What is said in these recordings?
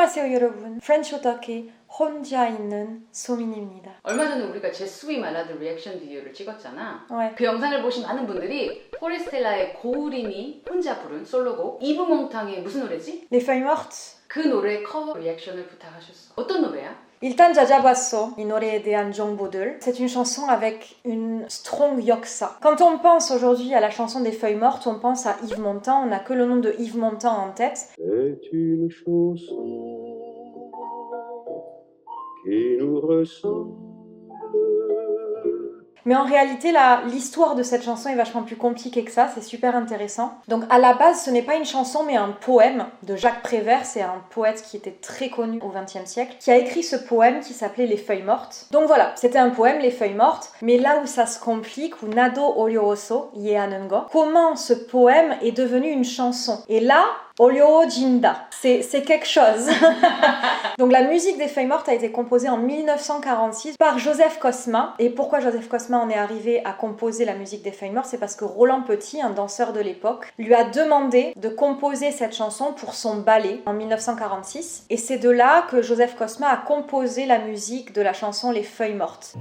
안녕하세요 여러분. 프렌치 오타케 혼자 있는 소민입니다. 얼마 전에 우리가 제수비 말라드 리액션 비디오를 찍었잖아. 네. 그 영상을 보신 많은 분들이 포레스텔라의 고우림이 혼자 부른 솔로곡 이브 몽탕의 무슨 노래지? Les Feuilles Mortes. 그 노래 커버 리액션을 부탁하셨어. 어떤 노래야? 일단 찾아봤어 이 노래에 대한 정보들. C'est une chanson avec une strong yoksa. Quand on pense aujourd'hui à la chanson des Feuilles Mortes, on pense à Yves Montand. On n'a que le nom de Yves Montand en tête. C'est une chanson qui nous ressemble. Mais en réalité, l'histoire de cette chanson est vachement plus compliquée que ça, c'est super intéressant. Donc à la base, ce n'est pas une chanson, mais un poème de Jacques Prévert, c'est un poète qui était très connu au XXe siècle, qui a écrit ce poème qui s'appelait Les Feuilles Mortes. Donc voilà, c'était un poème, Les Feuilles Mortes, mais là où ça se complique, où Nado Olioso, Yeanengo, comment ce poème est devenu une chanson. Et là, Olio Jinda, c'est quelque chose. Donc la musique des Feuilles Mortes a été composée en 1946 par Joseph Cosma. Et pourquoi Joseph Cosma en est arrivé à composer la musique des Feuilles Mortes? C'est parce que Roland Petit, un danseur de l'époque, lui a demandé de composer cette chanson pour son ballet en 1946. Et c'est de là que Joseph Cosma a composé la musique de la chanson Les Feuilles Mortes.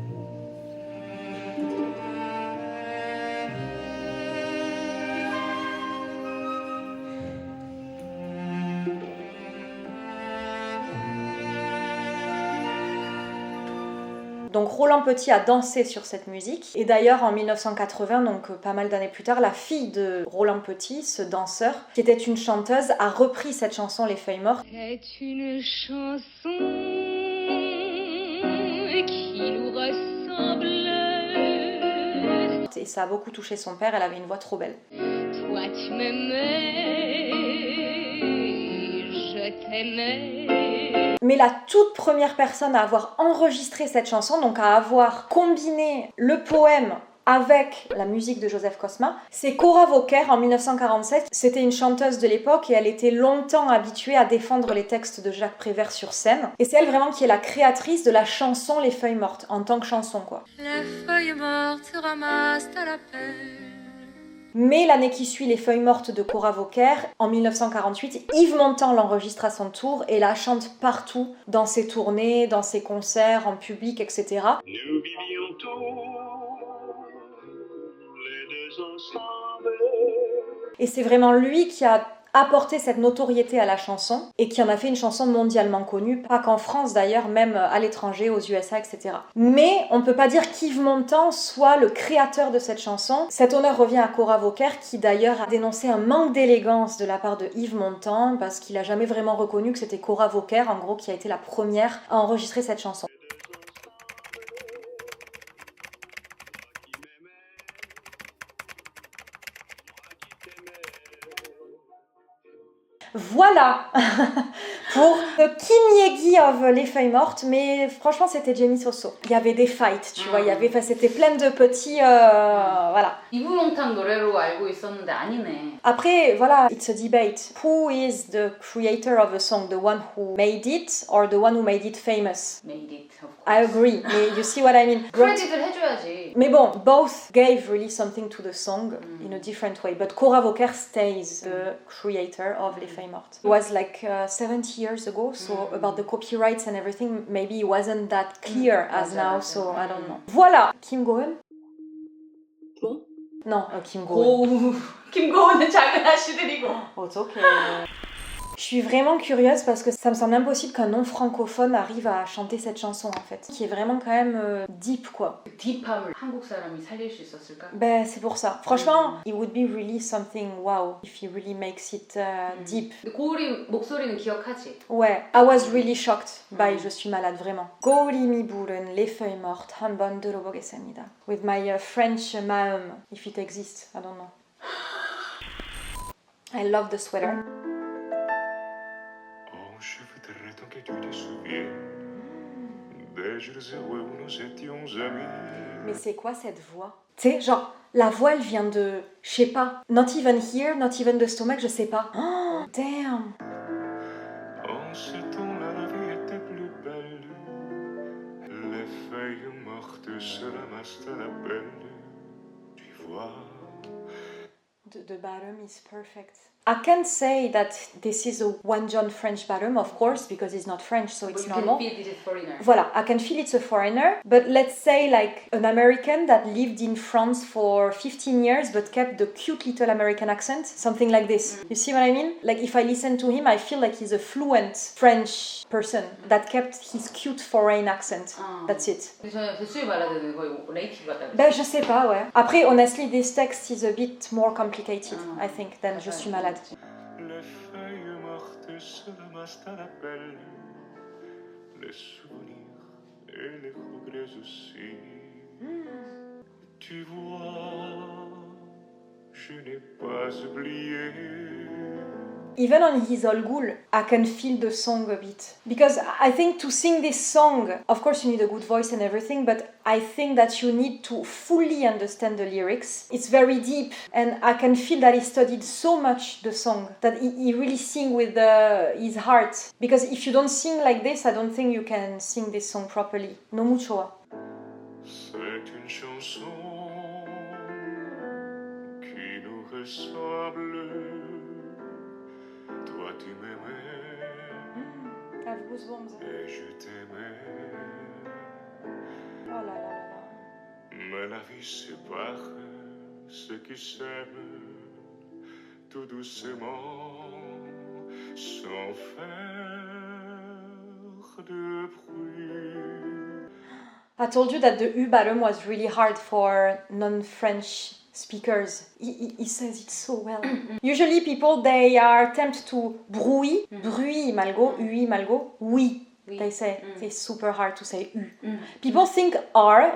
Donc Roland Petit a dansé sur cette musique. Et d'ailleurs en 1980, donc pas mal d'années plus tard, la fille de Roland Petit, ce danseur, qui était une chanteuse, a repris cette chanson Les Feuilles Mortes. C'est une chanson qui nous ressemble. Et ça a beaucoup touché son père, elle avait une voix trop belle. Toi tu m'aimais, je t'aimais. Mais la toute première personne à avoir enregistré cette chanson, donc à avoir combiné le poème avec la musique de Joseph Cosma, c'est Cora Vauquer en 1947. C'était une chanteuse de l'époque et elle était longtemps habituée à défendre les textes de Jacques Prévert sur scène. Et c'est elle vraiment qui est la créatrice de la chanson Les Feuilles Mortes, en tant que chanson quoi. Les feuilles mortes ramassent à la pelle. Mais l'année qui suit Les Feuilles Mortes de Cora Vauquer, en 1948, Yves Montand l'enregistre à son tour et la chante partout, dans ses tournées, dans ses concerts, en public, etc. Nous vivions tous les deux ensemble. Et c'est vraiment lui qui a apporté cette notoriété à la chanson et qui en a fait une chanson mondialement connue, pas qu'en France d'ailleurs, même à l'étranger, aux USA, etc. Mais on peut pas dire qu'Yves Montand soit le créateur de cette chanson. Cet honneur revient à Cora Vauquer qui d'ailleurs a dénoncé un manque d'élégance de la part de Yves Montand parce qu'il a jamais vraiment reconnu que c'était Cora Vauquer, en gros, qui a été la première à enregistrer cette chanson. Voilà pour le Kim Yegi of Les Feuilles Mortes, mais franchement c'était Jenny Soso. Il y avait des fights, tu vois, c'était plein de petits, voilà. 이브 몽탕 노래로 알고 있었는데 아니네. Après, voilà, it's a debate. Who is the creator of a song? The one who made it or the one who made it famous? Made it, of course. I agree. You see what I mean? 크레딧을 해줘야지. Mais bon, both gave really something to the song in a different way. But Cora Vauquer stays the creator of Les Feuilles Mortes. It was like 70 years ago, so about the copyrights and everything, maybe it wasn't that clear as now, so I don't know. Voilà, Kim Gohan? 뭐? Non, Kim Gohan. 김고은은 작은 아씨들이고. Oh, it's okay. Je suis vraiment curieuse parce que ça me semble impossible qu'un non francophone arrive à chanter cette chanson en fait, qui est vraiment quand même deep quoi. 딥함을 한국 사람이 살릴 수 있었을까? Ben c'est pour ça. Franchement, it would be really something wow if he really makes it deep. 고우림 목소리는 기억하지? Ouais, I was really shocked by Je suis malade vraiment. 고우림이 부른 Les Feuilles Mortes 한번 들어보겠습니다. With my French maum, if it exists, I don't know. I love the sweater. Je voudrais donc que tu te souviennes des jours heureux où nous étions amis. Mais c'est quoi cette voix? Tu sais, genre, la voix elle vient de, je sais pas, not even here, not even the stomach, je sais pas. Oh, damn! En ce temps-là, la vie était plus belle. Les feuilles mortes se ramassent à la pelle. Tu vois. The bottom is perfect. I can't say that this is a one John French bottom, of course, because he's not French, so it's But you normal. can feel this is foreigner. Voilà, I can feel it's a foreigner, but let's say like an American that lived in France for 15 years but kept the cute little American accent, something like this. You see what I mean? Like if I listen to him, I feel like he's a fluent French person that kept his cute foreign accent. That's it. 저는 대수의 발라드는 거의 네이티브 같다. Ben je sais pas, ouais. Après, honestly, this text is a bit more complicated, I think, than Je suis malade. Les feuilles mortes se ramassent à la pelle, les souvenirs et les regrets aussi. Tu vois, je n'ai pas oublié. Even on his Olgul, I can feel the song a bit. Because I think to sing this song, of course you need a good voice and everything, but I think that you need to fully understand the lyrics. It's very deep, and I can feel that he studied so much the song, that he really sing with his heart. Because if you don't sing like this, I don't think you can sing this song properly. No mucho. C'est une chanson qui nous ressemble. Toi tu m'aimais et je t'aimais. Oh là là là là. Mais la vie sépare ceux qui s'aiment tout doucement sans faire de bruit. I told you that the U bottom was really hard for non-French speakers. He says it so well. Usually people, they are tempted to bruit, bruit malgo, ui malgo, oui. They say it's super hard to say U. People think R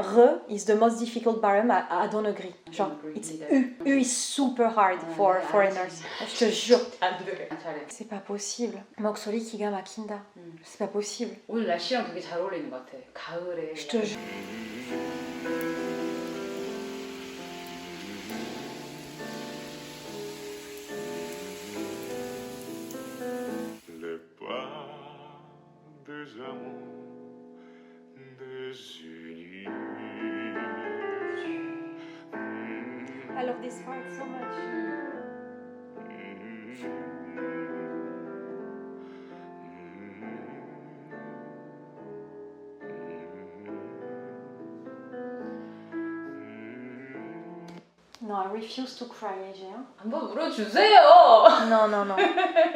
is the most difficult bottom. I don't agree. Genre, it's U. U is super hard for foreigners. Je te jure. 잘해. C'est pas possible. 목소리 기가 막힌다. C'est pas possible. 오늘 날씨랑 되게 잘 어울리는 것 같아. 가을에. Je te jure. Les pas des amants désunis. I love this part so much. No, I refuse to cry, AJ. 한번 울어주세요. Non, non, non.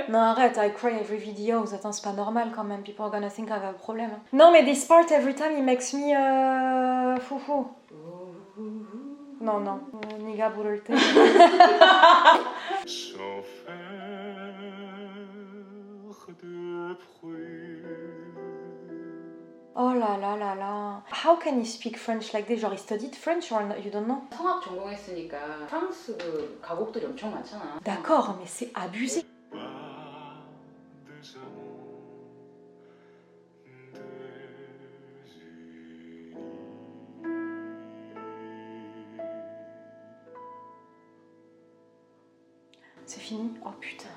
Non, arrête, I cry every video. Attends, c'est pas normal quand même. People are gonna think I have a problem. Non, mais this part, every time, it makes me... foufou. Non, non. Niga bu를 때. Sans faire de bruit. Oh là là là là. How can you speak French like this? Genre, he studied French or you don't know? 성악 전공했으니까 프랑스 그 가곡들이 엄청 많잖아. D'accord, mais c'est abusé. Pas des amants désunis. C'est fini? Oh putain.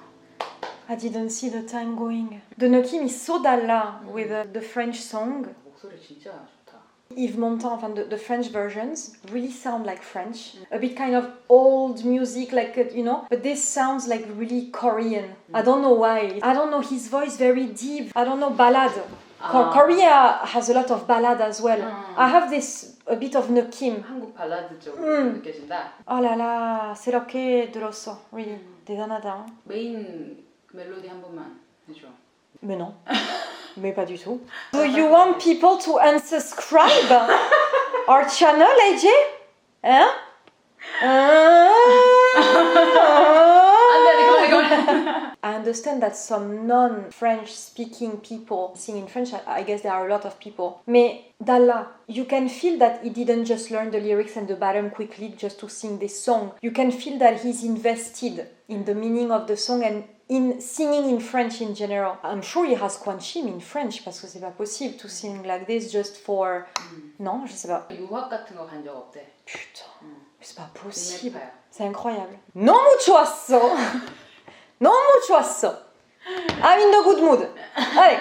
I didn't see the time going. The Nokim is so dalla with the French song. 목소리 진짜 좋다. Yves Montand, enfin, the French versions really sound like French. A bit kind of old music, like, you know, but this sounds like really Korean. I don't know why. I don't know, his voice very deep. I don't know, ballad. Korea has a lot of ballad as well. I have this, a bit of Nokim. 한국 발라드 쪽으로 느껴진다. Oh là là, c'est lo que 들었어. Really, 대단하다. 메인 멜로디 한 번만 해줘. Mais non. Mais pas du tout. Do you want people to unsubscribe our channel, AJ? Hein? I understand that some non-French speaking people sing in French. I guess there are a lot of people. Mais Dalla, you can feel that he didn't just learn the lyrics and the bottom quickly just to sing this song. You can feel that he's invested in the meaning of the song and in singing in French in general. I'm sure he has Kwanchim in French parce que c'est pas possible to sing like this just for... Non, je sais pas. 유학 같은 거 간 적 없대. Putain, c'est pas possible. Nepal. C'est incroyable. 너무 좋았어. 너무 좋았어. I'm in the good mood. Allez.